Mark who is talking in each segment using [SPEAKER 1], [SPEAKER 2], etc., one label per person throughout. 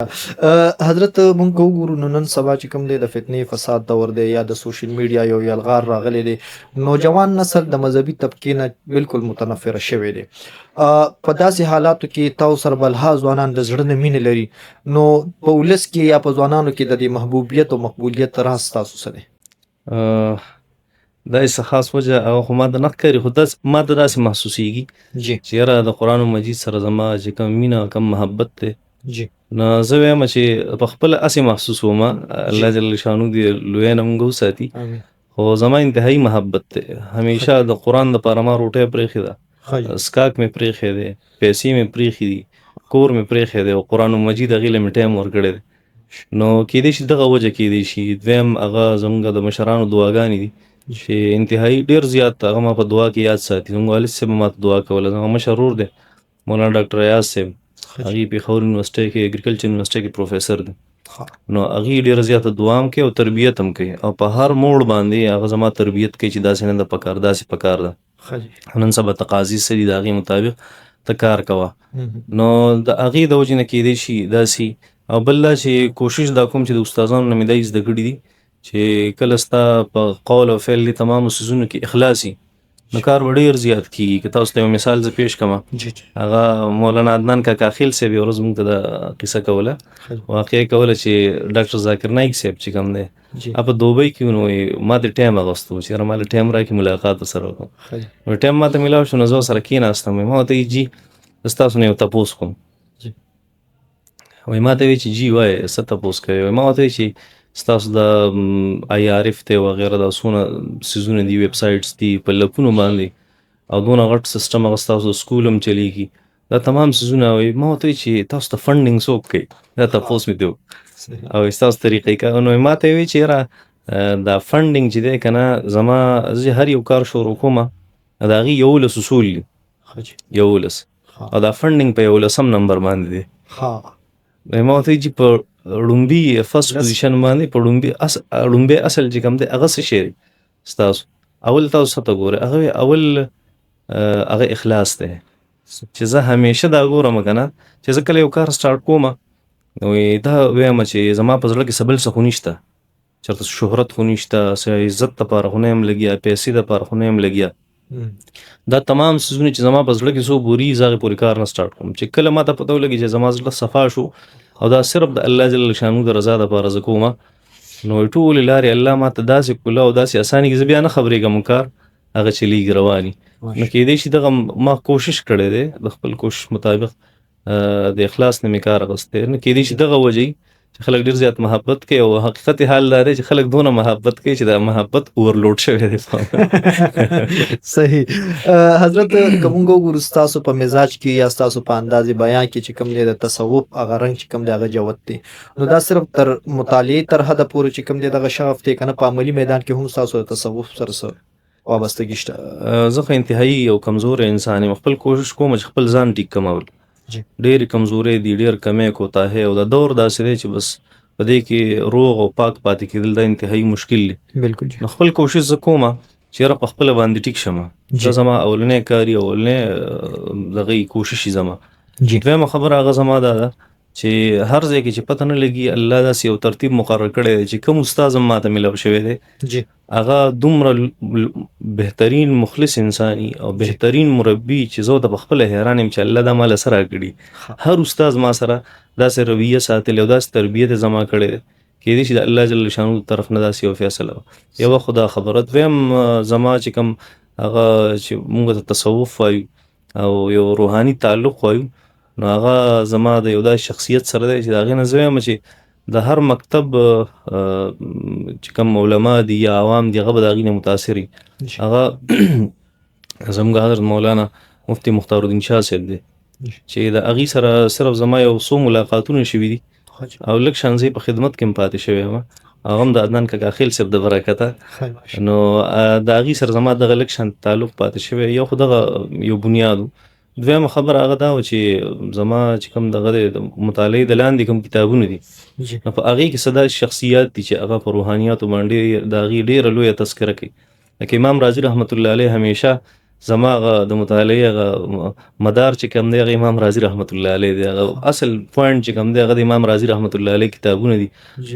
[SPEAKER 1] حضرت مونږ که وګورو نو نن سبا چې کوم دی د فتنې فساد دور دی یا د سوشل میډیا یو یلغار راغلی دی، نوجوان نسل د مذهبي طبقې نه بالکل متنفره شوی دی. په داسې حالاتو کې تاسو سره بلها ځوانان د زړه نه مینه لري، نو په ولس کې یا په ځوانانو کې د دې محبوبیت او مقبولیت راز تاسو څه دی؟
[SPEAKER 2] دا یې څه خاص وجه هغه خو ما ته نه ښکاري، خو ما ته داسې محسوسیږي
[SPEAKER 1] جی
[SPEAKER 2] چې یاره د قرآن مجید سره زما چې کوم مینه کوم محبت دی،
[SPEAKER 1] جی
[SPEAKER 2] نو زه وایم چې په خپله هسې محسوس وم. الله جل شانو دې لوی نه موږ وساتي.
[SPEAKER 1] آمین.
[SPEAKER 2] خو زما انتهایی محبت دی، همیشه د قرآن دپاره ما روټۍ پرېښې ده،
[SPEAKER 1] ښه
[SPEAKER 2] سکاک مې پرېښی دی، پیسې مې پرېښي دي، کور مې پرېښی دی او قرآن مجید هغې له مې ټایم ورکړی دی. نو کیدای شي دغه وجه کیدای شي. دویم هغه زموږ د مشرانو دعاګانې دي چې انتهایی ډېر زیات هغه ما په دعا کې یاد ساتي. زموږ والد صاحب ما ته دعا کوله. زما مشر ورور دی مولانا ډاکټر ایاز صاحب، هغې پېښور یونیورسټۍ کې اګریکلچر یونیورسټۍ کې پروفیسر دی. نو هغې ډېره زیاته دعا هم کوي او تربیت هم کوي، او په هر موړ باندې هغه زما تربیت کوي چې داسې نه ده پکار، داسې پکار ده، نن سبا تقاضي څه دي د هغې مطابق ته کار کوه. نو د هغې د وجې نه کیدای شي داسې. او بل دا چې کوشش دا کوم چې د استادانو نه مې دا زده کړي دي چې کله ستا په قول او فعل دې تمامو څیزونو کې اخلاص وي نو کار به ډېر زیات کېږي. که تاسو ته یو مثال زه پیش کړم، هغه مولانا عدنان کاکا خیل صاحب یو ورځ موږ ته دا قصه کوله، واقعه کوله چې ډاکټر ذاکر نایک صاحب چې کوم دی هغه په دوبۍ کې نو ما ته ټایم اغوستو چې یاره ما له ټایم راکړي ملاقات ورسره وکړم. نو ټایم ما ته میلاو شو، نو زه ورسره کېناستم، ما ورته ویل جي زه ستاسو نه یو تپوس کوم. وایي ما ته وایي چې جي وایه څه تپوس کوې؟ وایي ما ورته وایي چې ستاسو د آی آر اف دی وغیره دا څونه څیزونه دي، ویب سایټس دي په لکونو باندې، او دونه غټ سیسټم هغه ستاسو سکول هم چلیږي، دا تمام څیزونه. وایي ما ورته وایي چې تاسو ته فنډینګ څوک کوي؟ دا تپوس مې دی او ستاسو طریقې کار. نو ما ته وایي چې یاره دا فنډینګ چې دی که نه، زما زه هر یو کار شروع کوم د هغې 11 اصول دي، 11 او دا فنډینګ په 11 نمبر باندې دی. ما ورته وایي چې په ړومبي فرست پوزیشن باندې په ړومبی اصل چې کوم دی هغه څه شی دی ستاسو؟ اول تاسو څه ته ګورئ؟ هغه اول هغه اخلاص دی چې زه همیشه دا ګورم که نه چې زه کله یو کار سټارټ کوم نو دا وایم چې زما په زړه کې څه بل څه خو نشته، چېرته شهرت خو نشته، څه عزت دپاره خو نه یم لګیا، پیسې دپاره خو نه یم لګیا. دا تمام څیزونه چې زما په زړه کې څو بوري زه هغې پورې کار نه سټارټ کوم. چې کله ما ته پته ولګي چې زما زړه صفا شو او دا صرف د الله جل شانو د رضا دپاره زه کوم، نو ټولې لارې الله ما ته داسې کوله او داسې اساني کې زه بیا نه خبرېږم، کار هغه چلیږي رواني. نو کیدای شي دغه ما کوشش کړی دی د خپل کوشش مطابق د اخلاص نه مې کار اخیستی. نو کیدای شي دغه وجه وي چې خلک ډېر زیات محبت کوي، او حقیقت حال دا دی چې خلک دونه محبت کوي چې دا محبت اورلوډ شوی دی.
[SPEAKER 1] صحیح. حضرت که مونږ وګورو ستاسو په مزاج کې یا ستاسو په انداز بیان کې چې کوم دی د تصوف هغه رنګ چې کوم دی هغه جوت دی، نو دا صرف تر مطالعې تر حده پورې چې کوم دی دغه شغف دی که نه په عملي میدان کې هم ستاسو د تصوف سره څه وابستګي شته؟
[SPEAKER 2] زه خو انتهایی یو کمزوری انسان یم، خپل کوشش کوم چې خپل ځان ټیک کمول. ډېرې کمزورۍ دي، ډېر کمی کوتاهۍ، او دا دور داسې دی چې بس په دې کې روغ او پاک پاتې کېدل دا انتهایی مشکل دی.
[SPEAKER 1] بالکل.
[SPEAKER 2] نو خپل کوشش زه کوم چې یاره په خپله باندې ټیک شم، دا زما اولنی کاري اولنی دغه کوشش یې زما. دویمه خبره هغه زما دا ده چې هر ځای کې چې پته نه لګي الله داسې یو ترتیب مقرر کړی دی چې کوم استاذ هم ماته میلاو شوی دی هغه دومره بهترین مخلص انساني او بهترین مربي چې زه ته په خپله حیران یم چې الله دا ماله څه راکړي. هر استاذ ما سره داسې رویه ساتلې او داسې تربیت یې زما کړی دی، کیدای شي د الله جل شانو طرف نه داسې یو فیصله وه. یوه خو دا خبره. دویم زما چې کوم هغه چې مونږ ته تصوف وایو او یو روحاني تعلق وایو، نو هغه زما د یو داسې شخصیت سره دی چې د هغې نه زه وایم چې د هر مکتب چې کوم علما دي یا عوام دي هغه به د هغې نه متاثر وي. هغه زموږ حضرت مولانا مفتی مختار الدین شاه صاحب دی چې د هغې سره صرف زما یو څو ملاقاتونه شوي دي او لږ شان زه په خدمت کې هم پاتې شوی یم، هغه هم د عدنان کاکا خیل صاحب د برکته. نو د هغې سره زما دغه لږ شان تعلق پاتې شوی، یو خو دغه یو بنیاد. دویمه خبره هغه دا و چې زما چې کوم دغه د مطالعې د لاندې کوم کتابونه دي نو په هغې کې څه داسې شخصیات دي چې هغه په روحانیاتو باندې د هغې ډېره لویه تذکره کوي. لکه امام رازي رحمت الله علیه همیشه زما هغه د مطالعې هغه مدار چې کوم دی هغه امام رازي رحمت الله علیه دی. هغه اصل پوینټ چې کوم دی هغه د امام رازي رحمت الله علیه کتابونه دي،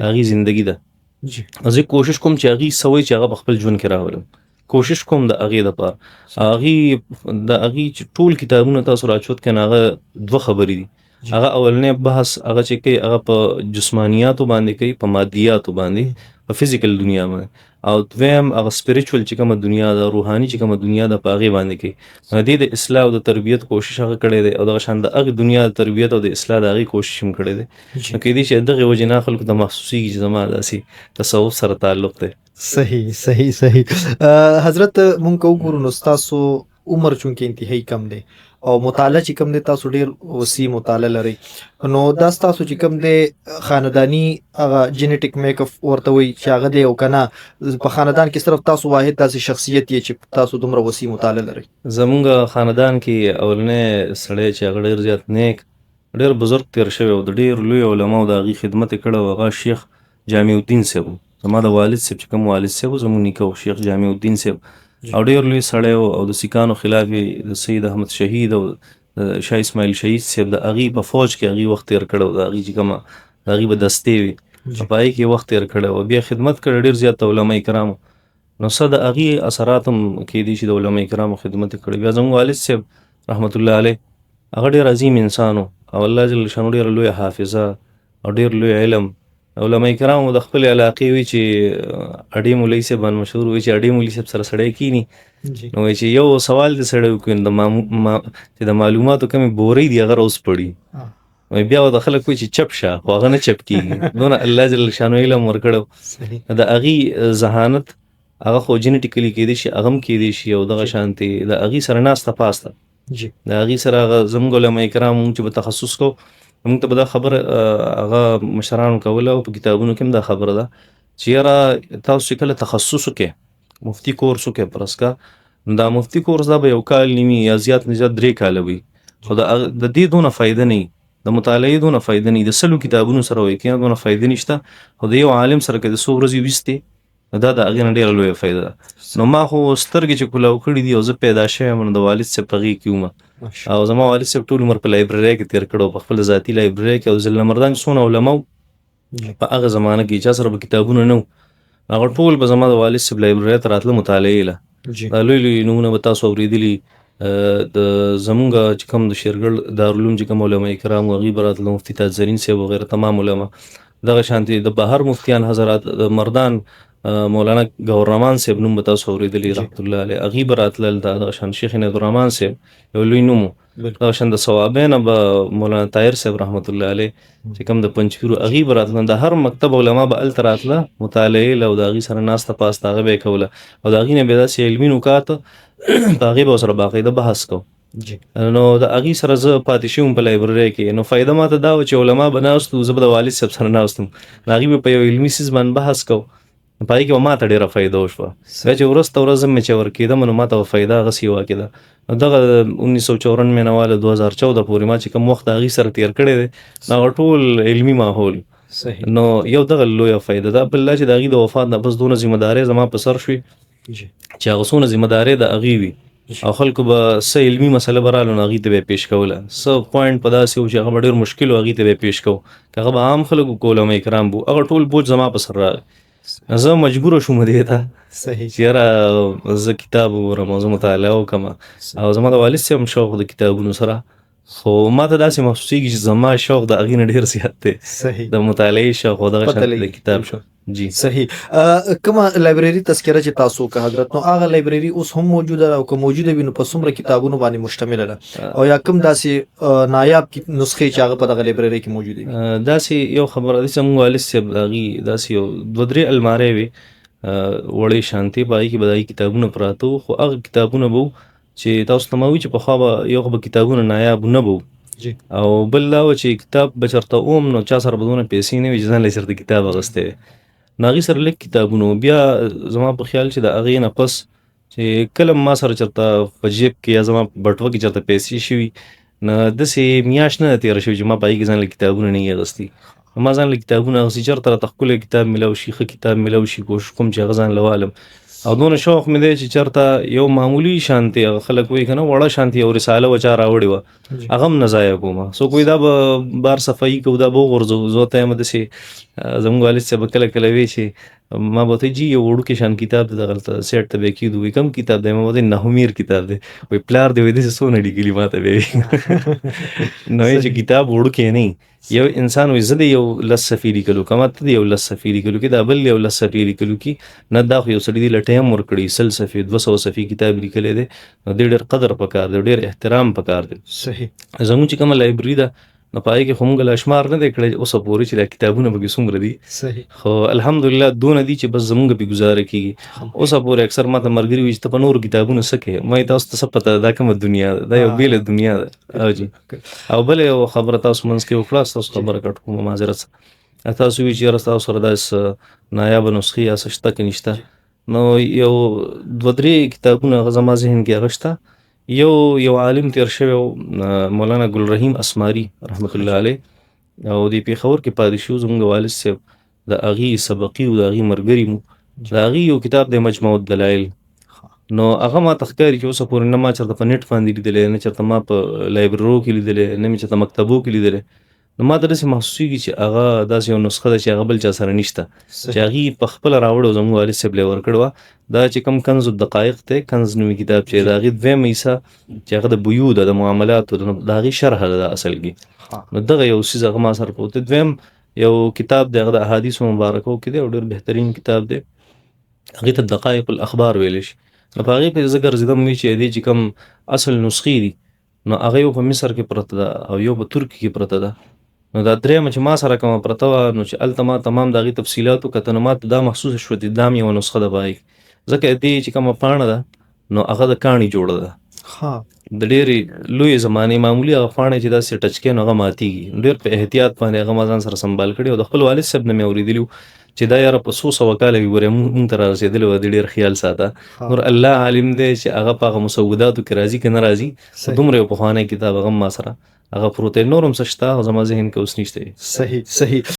[SPEAKER 2] هغې زندگی ده. زه کوشش کوم چې هغې سوی چې هغه په خپل ژوند کې راولم، کوشش کوم د هغې دپاره. هغې چې ټول کتابونه تاسو راچوت کړئ هغه دوه خبرې دي. هغه اولنی بحث هغه چې کوي هغه په جسمانیاتو باندې کوي، په مادیاتو باندې، په فزیکل دنیا باندې، او دویم هغه سپیریچول چې کومه دنیا ده، روحاني چې کومه دنیا ده، په هغې باندې کوي. دې د اصلاح او د تربیت کوشش هغه کړی دی، او دغه شان د هغې دنیا د تربیت او د اصلاح د هغې کوشش هم کړی دی. نو کیدای شي دغې وجې نه خلکو ته محسوسېږي چې زما داسې تصوف سره تعلق دی.
[SPEAKER 1] صحیح. حضرت مونږ که وګورو نو ستاسو عمر چونکې انتهایی کم دی او مطالعه چې کم دی تاسو ډیر وسیع مطالعه لرئ، نو دا ستاسو چې کم دی خاندانی هغه جینیټیک میک اپ ورته وایي چې هغه دی، او که نه په خاندان کې صرف تاسو واحد داسې شخصیت یې چې تاسو دومره وسیع مطالعه لرئ؟
[SPEAKER 2] زمونږ خاندان کې اولنی سړی چې هغه ډېر زیات نیک، ډېر بزرګ تیر شوی او د ډېر لوی علماو د هغې خدمت یې کړی و، هغه شیخ جامع الدین صاحب و. زما د والد صاحب چې کوم والد صاحب و زمونږ نیکه و شیخ جامع الدین صاحب، او ډېر لوی سړی و، او د سیکانو خلاف یې د سید احمد شهید او د شاه اسماعیل شهید صاحب د هغې په فوج کې هغې وخت تیر کړی و، د هغې چې کومه د هغې به دستې وي په هغې کې وخت تیر کړی و، بیا خدمت کړی ډېر زیات د علما کرامو. نو څه د هغې اثرات هم کیدای شي د علما کرامو خدمت یې کړی. بیا زموږ والد صاحب رحمت الله علیه هغه ډېر عظیم انسان و، او الله جل شانو ډېره لویه حافظه او ډېر لوی علم. علما کرامو د خپلې علاقې وي چې اډې مولوي صاحب باندې مشهور وي چې اډې مولوي صاحب سره سړی کیني نو وایي چې یو سوال دې سړی وکړي چې د معلوماتو کمې بورۍ دي هغه راوس پړي، بیا ورته خلک وایي چې چپ شه، خو هغه نه چپ کېږي. دونه الله جل شانو علم ورکړی د هغې ذهانت هغه خو جینیټیکلي کیدای شي هغه هم کیدای شي، او دغه شانتې د هغې سره ناسته پاسته د هغې سره هغه زموږ علما کرام مونږ چې به تخصص کو مونږ ته به دا خبره هغه مشرانو کوله، او په کتابونو کې هم دا خبره ده چې یاره تاسو چې کله تخصص وکړئ، مفتي کورس وکړئ پرسکا، نو دا مفتي کورس دا به یو کال نیمي یا زیات نه زیات 3 کاله وي، خو د دې دونه فایده نه وي، د مطالعې دونه فایده نه وي، د 100 کتابونو سره وایي کې دونه فایده نشته، خو د یو عالم سره که د 100 ورځې ویستې دا د هغې نه ډېره لویه فایده ده. نو ما خو سترګې چې کولاو کړي دي، او زه پیدا شوی یم نو د والد صاحب په غېږ کې وم، او زما والد صاحب ټول عمر په لایبررۍ کې تېر کړی، په خپله ذاتي لایبررۍ کې، او ضلع مردان کې څونه علما وو په هغه زمانه کې چا سره به کتابونه نه وو، هغه ټول به زما د والد صاحب لایبررۍ ته راتله مطالعې له. دا لوی لوی نومونه به تاسو اورېدلي، د زمونږ چې کوم د شیرګل دارالعلوم چې کوم علما کرام هغې به راتله، مفتي تاج زرین صاحب وغیره تمام علما، دغه شانتې د بهر مفتیان حضرات د مردان مولانا گورنمان صاحب نوم به تاسو اورېدلي رحمت الله علیه، هغې به راتلل، دغه شان شیخ عنایت الرحمن صاحب یو لوی نوم و، دغه شان د صوابین به مولانا طاهر صاحب رحمت الله علیه چې کوم د پنجپیرو هغې به راتله، د هر مکتب علما به هلته راتله مطالعې له، او د هغې سره ناسته پاسته هغه به یې کوله، او د هغې نه بیا داسې علمي نکات په هغې به ورسره باقاعده بحث کو. نو د هغې سره زه پاتې شوم په لایبررۍ کې، نو فایده ماته دا وه چې علما به ناست وو، زه به د والد صاحب سره ناست وم، د هغې به په یو علمي څیز باندې بحث کو، په هغې کې به ماته ډېره فایده وشوه. بیا چې ورځ ته ورځ مې چې ورکېدم نو ماته به فایده هغسې واقع. نو دغه 1994 نه واله 2014 پورې ما چې کوم وخت د هغې سره تېر کړی دی، هغه ټول علمي ماحول، نو یو دغه لویه فایده ده. بل دا چې د هغې د وفات نه پس دونه ذمه دارۍ زما په سر شوې چې هغه څونه ذمه دارۍ د هغې وي، او خلکو به څه علمي مسله به راله نو هغې ته به یې پیش کوله، څه پوینټ په داسې و چې هغه به ډېر مشکل و، هغې ته به یې پیش کوو، که هغه به عام خلک و که علما کرام به، هغه ټول بوج زما په سر راغی. زه مجبوره شوم دې ته چې یاره زه کتاب وګورم او زه مطالعه وکړم، او زما د والد صاحب هم شوق د کتابونو سره، خو ما ته داسې محسوسېږي چې زما شوق د هغې نه ډېر زیات دی، د مطالعې شوق او دغه شان د کتاب شوق. جی
[SPEAKER 1] صحیح. کومه لایبرري تذکره چې تاسو که حضرت، نو هغه لایبرري اوس هم موجوده ده، او که موجوده وي نو په څومره کتابونو باندې مشتمله ده، او یا کوم داسې نایاب نسخې چې هغه په دغه لایبرري کې موجودې وي؟
[SPEAKER 2] داسې یو خبره ده چې زموږ والد صاحب د هغې داسې یو 2-3 المارۍ وې وړې شانتې، په هغې کې به د هغې کتابونه پراته وو، خو هغه کتابونه به وو چې تاسو ته ما وایي چې پخوا به یو خو به کتابونه نایاب نه به وو، او بل دا و چې کتاب به چېرته وم نو چا سره به دونه پیسې نه وي چې ځان له چېرته کتاب اخیستی وی، نو هغې سره لږ کتابونه وو. بیا زما په خیال چې د هغې نه پس چې کله ما سره چېرته په جیب کې یا زما په بټوه کې چېرته پیسې شوي، نو داسې میاشت نه ده تېره شوې چې ما په هغې کې ځان له کتابونه نه وي اخیستي، ما ځان له کتابونه اخیستي، چېرته راته ښکلی کتاب میلاو شي، ښه کتاب میلاو شي، کوشش کوم چې هغه ځان له والم. او دونه شوق مې دی چې چېرته یو معمولي شانتي هغه خلک وایي که نه وړه شانتي یو رساله و چا راوړې وه
[SPEAKER 1] جی.
[SPEAKER 2] هغه هم نه ضایع کومه څوک وایي دا به بار صفایي کوو دا به وغورځوو زه ورته وایم داسې زموږ والد صاحب به کله کله وایي چې ما به ورته وایي جي یو وړوکی شان کتاب دی دغلته سیټ ته به یې کېږدو وایي کوم کتاب دی ما به ورته وایي نهومیر کتاب دی وایي پلار دی وایي داسې څونه لیکلي ما ته به وایي نو وایي چې کتاب وړوکی نه یو انسان وایي زه د یو لس صفحې لیکلو کومه ته د یو لس صفحې لیکلو کې دا بل یو لس صفحې لیکلو کې نه دا خو یو سړي دی له ټایم ورکړي 100 صفحې 200 صفحې کتاب لیکلی دی نو دې ډېر قدر پکار دی ډېر احترام پکار دی
[SPEAKER 1] صحیح
[SPEAKER 2] زموږ چې کومه لایبرري ده نو په هغې کې خو موږ لا شمار نه دی کړی اوسه پورې چې دا کتابونه پکې څومره دي
[SPEAKER 1] صحیح
[SPEAKER 2] خو الحمدلله دونه دي چې بس زموږ پې ګزاره کېږي اوسه پورې اکثر ما ته ملګري وایي چې ته په نورو کتابونو څه کوې ما وایي تاسو ته څه پته ده دا کومه دنیا ده دا یو بېله دنیا ده او جي او بله یو خبره تاسو منځ کې وکړه تاسو خبره کټ کومه معذرت څخه تاسو وایي چې یاره تاسو سره داسې نایابه نسخې یا څه شته که نشته نو یو دوه درې کتابونه هغه زما ذهن کې هغه شته یو عالم تیر شوی مولانا ګل رحیم اسماري رحمت الله علیه او د پېښور کې پاتې شو زموږ والد صاحب د هغې سبقي او د هغې ملګري مو د هغې یو کتاب دی مجموع الدلایل نو هغه ما ته ښکاري چې اوسه پورې نه ما چېرته په نیټ باندې لیدلی نه چېرته ما په لایبررو کې لیدلی نه مې چېرته مکتبو کې لیدلی نو ما ته داسې محسوسېږي چې هغه داسې یو نسخه ده چې هغه بل چا سره نشته چې هغې په خپله راوړې او زموږ والد صاحب له یې ورکړې وه دا چې کوم کنز الدقایق دی کنز نومي کتاب چې د هغې دویمه حصه چې هغه د بیو ده د معاملاتو د هغې شرحه ده اصل کې نو دغه یو څیز هغه ما سره پروت دی دویم یو کتاب دی هغه د احادیثو مبارکو کې دی او ډېر بهترین کتاب دی هغې ته دقایق الاخبار ویلی شي نو په هغې پې زه ګرځېدم وایي چې دې چې کوم اصل نسخې دي نو هغه یو په مصر کې پرته ده او یو په ترکي کې پرته ده نو دا درېیمه چې ما سره کومه پرته وه نو چې هلته ما تمام د هغې تفصیلات وکته نو ما ته دا محسوسه شوه چې دا هم یوه نسخه ده په هغې کې ځکه دې چې کومه پاڼه ده نو هغه د کاڼي جوړه ده د ډېرې لویې زمانې معمولي هغه پاڼې چې داسې ټچ کړې نو هغه ماتېږي ډېر په احتیاط باندې هغه ما ځان سره سنبال کړي او د خپل والد صاحب نه مې اورېدلي چې دا یاره په 100 کاله وي ګورې مونږ ته را رسېدلی وه د ډېر خیال ساته نور الله عالم دی چې هغه په هغه مسوداتو کې راځي که نه راځي دومره یو پخوانی کتاب هغه هم ما سره هغه پروت دی نور هم څه شته زما ذهن کې اوس نشته
[SPEAKER 1] صحیح